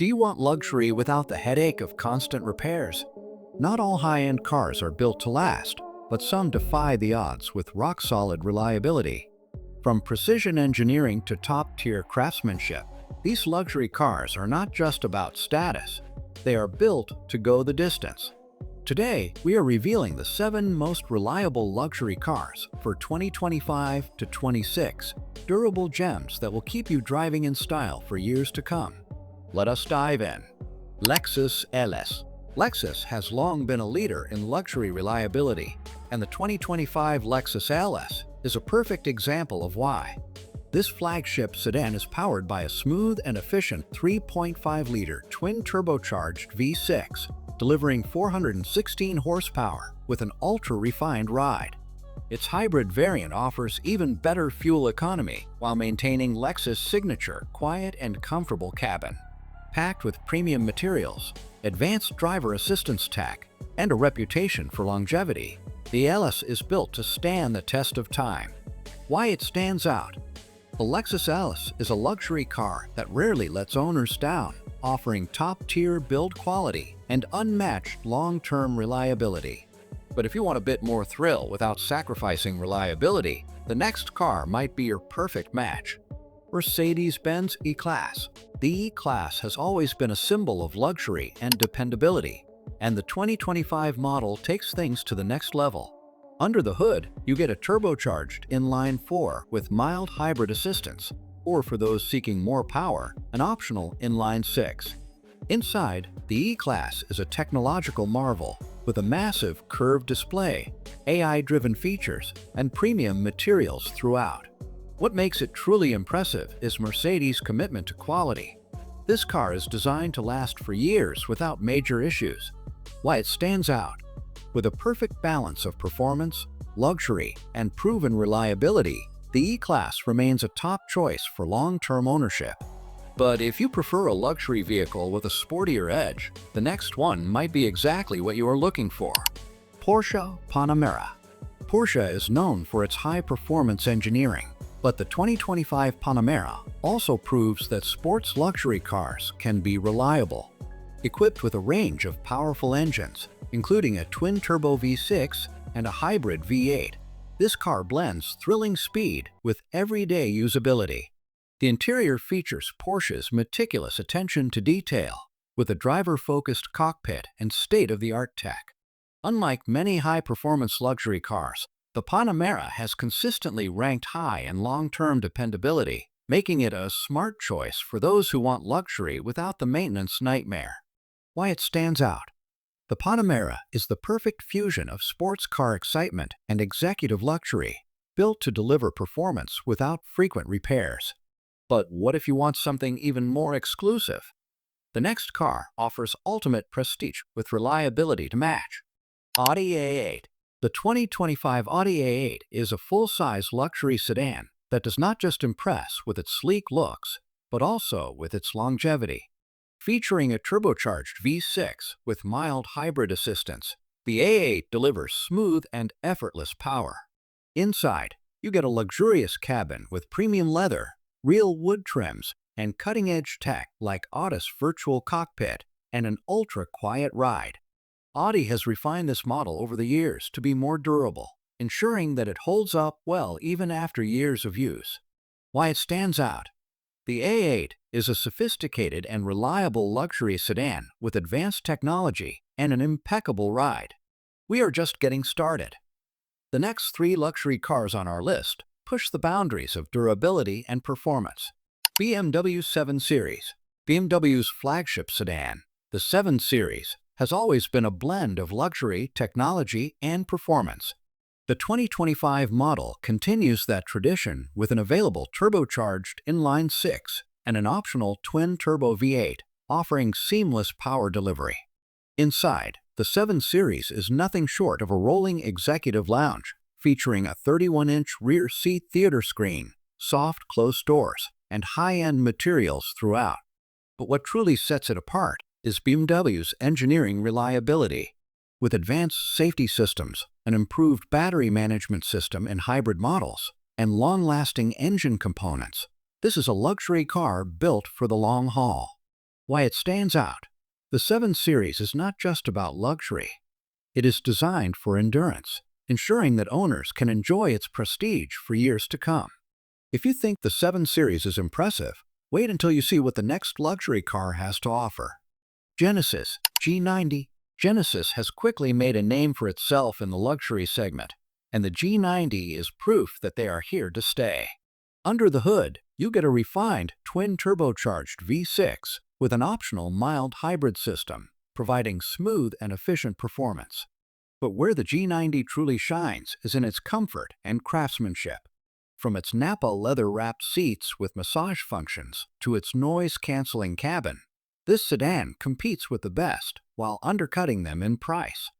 Do you want luxury without the headache of constant repairs? Not all high-end cars are built to last, but some defy the odds with rock-solid reliability. From precision engineering to top-tier craftsmanship, these luxury cars are not just about status. They are built to go the distance. Today, we are revealing the 7 most reliable luxury cars for 2025 to 26, durable gems that will keep you driving in style for years to come. Let us dive in. Lexus LS. Lexus has long been a leader in luxury reliability, and the 2025 Lexus LS is a perfect example of why. This flagship sedan is powered by a smooth and efficient 3.5-liter twin-turbocharged V6, delivering 416 horsepower with an ultra-refined ride. Its hybrid variant offers even better fuel economy while maintaining Lexus' signature quiet and comfortable cabin. Packed with premium materials, advanced driver assistance tech, and a reputation for longevity, the LS is built to stand the test of time. Why it stands out? The Lexus LS is a luxury car that rarely lets owners down, offering top-tier build quality and unmatched long-term reliability. But if you want a bit more thrill without sacrificing reliability, the next car might be your perfect match. Mercedes-Benz E-Class. The E-Class has always been a symbol of luxury and dependability, and the 2025 model takes things to the next level. Under the hood, you get a turbocharged inline-4 with mild hybrid assistance, or for those seeking more power, an optional inline-6. Inside, the E-Class is a technological marvel with a massive curved display, AI-driven features, and premium materials throughout. What makes it truly impressive is Mercedes' commitment to quality. This car is designed to last for years without major issues. Why it stands out? With a perfect balance of performance, luxury, and proven reliability, the E-Class remains a top choice for long-term ownership. But if you prefer a luxury vehicle with a sportier edge, the next one might be exactly what you are looking for. Porsche Panamera. Porsche is known for its high-performance engineering, but the 2025 Panamera also proves that sports luxury cars can be reliable. Equipped with a range of powerful engines, including a twin-turbo V6 and a hybrid V8, this car blends thrilling speed with everyday usability. The interior features Porsche's meticulous attention to detail, with a driver-focused cockpit and state-of-the-art tech. Unlike many high-performance luxury cars, the Panamera has consistently ranked high in long-term dependability, making it a smart choice for those who want luxury without the maintenance nightmare. Why it stands out? The Panamera is the perfect fusion of sports car excitement and executive luxury, built to deliver performance without frequent repairs. But what if you want something even more exclusive? The next car offers ultimate prestige with reliability to match. Audi A8. The 2025 Audi A8 is a full-size luxury sedan that does not just impress with its sleek looks, but also with its longevity. Featuring a turbocharged V6 with mild hybrid assistance, the A8 delivers smooth and effortless power. Inside, you get a luxurious cabin with premium leather, real wood trims, and cutting-edge tech like Audi's virtual cockpit and an ultra-quiet ride. Audi has refined this model over the years to be more durable, ensuring that it holds up well even after years of use. Why it stands out? The A8 is a sophisticated and reliable luxury sedan with advanced technology and an impeccable ride. We are just getting started. The next 3 luxury cars on our list push the boundaries of durability and performance. BMW 7 Series. BMW's flagship sedan, the 7 Series, has always been a blend of luxury, technology, and performance. The 2025 model continues that tradition with an available turbocharged inline-6 and an optional twin-turbo V8, offering seamless power delivery. Inside, the 7 Series is nothing short of a rolling executive lounge, featuring a 31-inch rear seat theater screen, soft closed doors, and high-end materials throughout. But what truly sets it apart is BMW's engineering reliability. With advanced safety systems, an improved battery management system in hybrid models, and long-lasting engine components, this is a luxury car built for the long haul. Why it stands out. The 7 Series is not just about luxury. It is designed for endurance, ensuring that owners can enjoy its prestige for years to come. If you think the 7 Series is impressive, wait until you see what the next luxury car has to offer. Genesis G90. Genesis has quickly made a name for itself in the luxury segment, and the G90 is proof that they are here to stay. Under the hood, you get a refined twin-turbocharged V6 with an optional mild hybrid system, providing smooth and efficient performance. But where the G90 truly shines is in its comfort and craftsmanship. From its Napa leather-wrapped seats with massage functions to its noise-canceling cabin, this sedan competes with the best while undercutting them in price.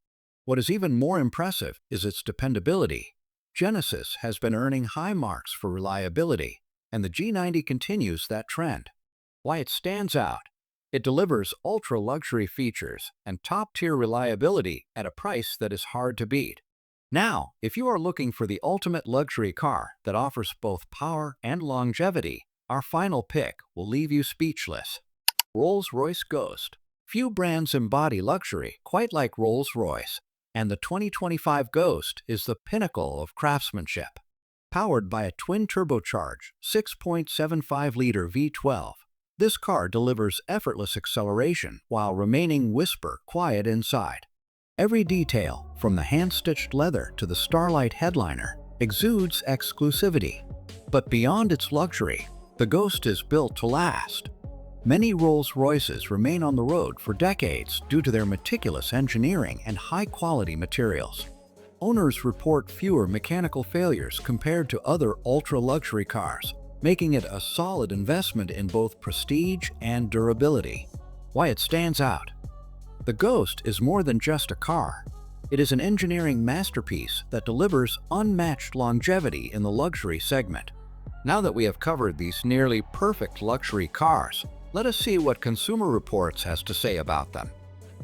What is even more impressive is its dependability. Genesis has been earning high marks for reliability, and the G90 continues that trend. Why it stands out. It delivers ultra-luxury features and top-tier reliability at a price that is hard to beat. Now, if you are looking for the ultimate luxury car that offers both power and longevity, our final pick will leave you speechless. Rolls-Royce Ghost. Few brands embody luxury quite like Rolls-Royce, and the 2025 Ghost is the pinnacle of craftsmanship. Powered by a twin-turbocharged 6.75-liter V12, this car delivers effortless acceleration while remaining whisper-quiet inside. Every detail, from the hand-stitched leather to the Starlight headliner, exudes exclusivity. But beyond its luxury, the Ghost is built to last. Many Rolls-Royces remain on the road for decades due to their meticulous engineering and high-quality materials. Owners report fewer mechanical failures compared to other ultra-luxury cars, making it a solid investment in both prestige and durability. Why it stands out. The Ghost is more than just a car. It is an engineering masterpiece that delivers unmatched longevity in the luxury segment. Now that we have covered these nearly perfect luxury cars, let us see what Consumer Reports has to say about them.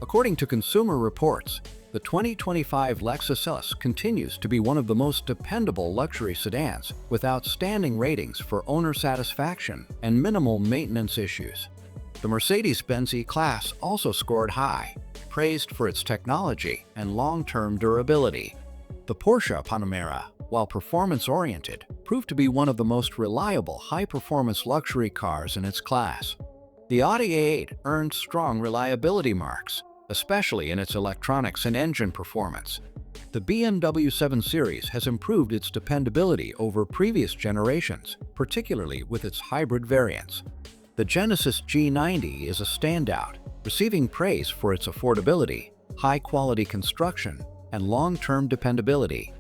According to Consumer Reports, the 2025 Lexus LS continues to be one of the most dependable luxury sedans, with outstanding ratings for owner satisfaction and minimal maintenance issues. The Mercedes-Benz E-Class also scored high, praised for its technology and long-term durability. The Porsche Panamera, while performance-oriented, proved to be one of the most reliable high-performance luxury cars in its class. The Audi A8 earned strong reliability marks, especially in its electronics and engine performance. The BMW 7 Series has improved its dependability over previous generations, particularly with its hybrid variants. The Genesis G90 is a standout, receiving praise for its affordability, high-quality construction, and long-term dependability.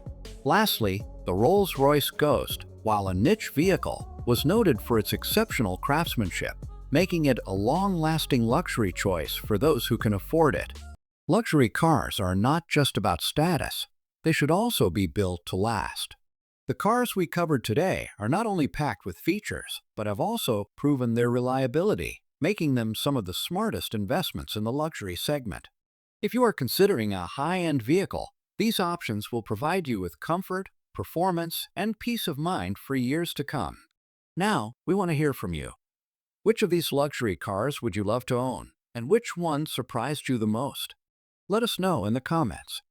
Lastly, the Rolls-Royce Ghost, while a niche vehicle, was noted for its exceptional craftsmanship, making it a long-lasting luxury choice for those who can afford it. Luxury cars are not just about status, they should also be built to last. The cars we covered today are not only packed with features, but have also proven their reliability, making them some of the smartest investments in the luxury segment. If you are considering a high-end vehicle, these options will provide you with comfort, performance, and peace of mind for years to come. Now, we want to hear from you. Which of these luxury cars would you love to own, and which one surprised you the most? Let us know in the comments.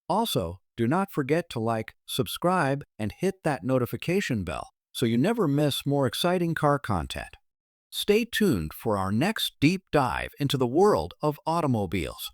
Also, do not forget to like, subscribe, and hit that notification bell so you never miss more exciting car content. Stay tuned for our next deep dive into the world of automobiles.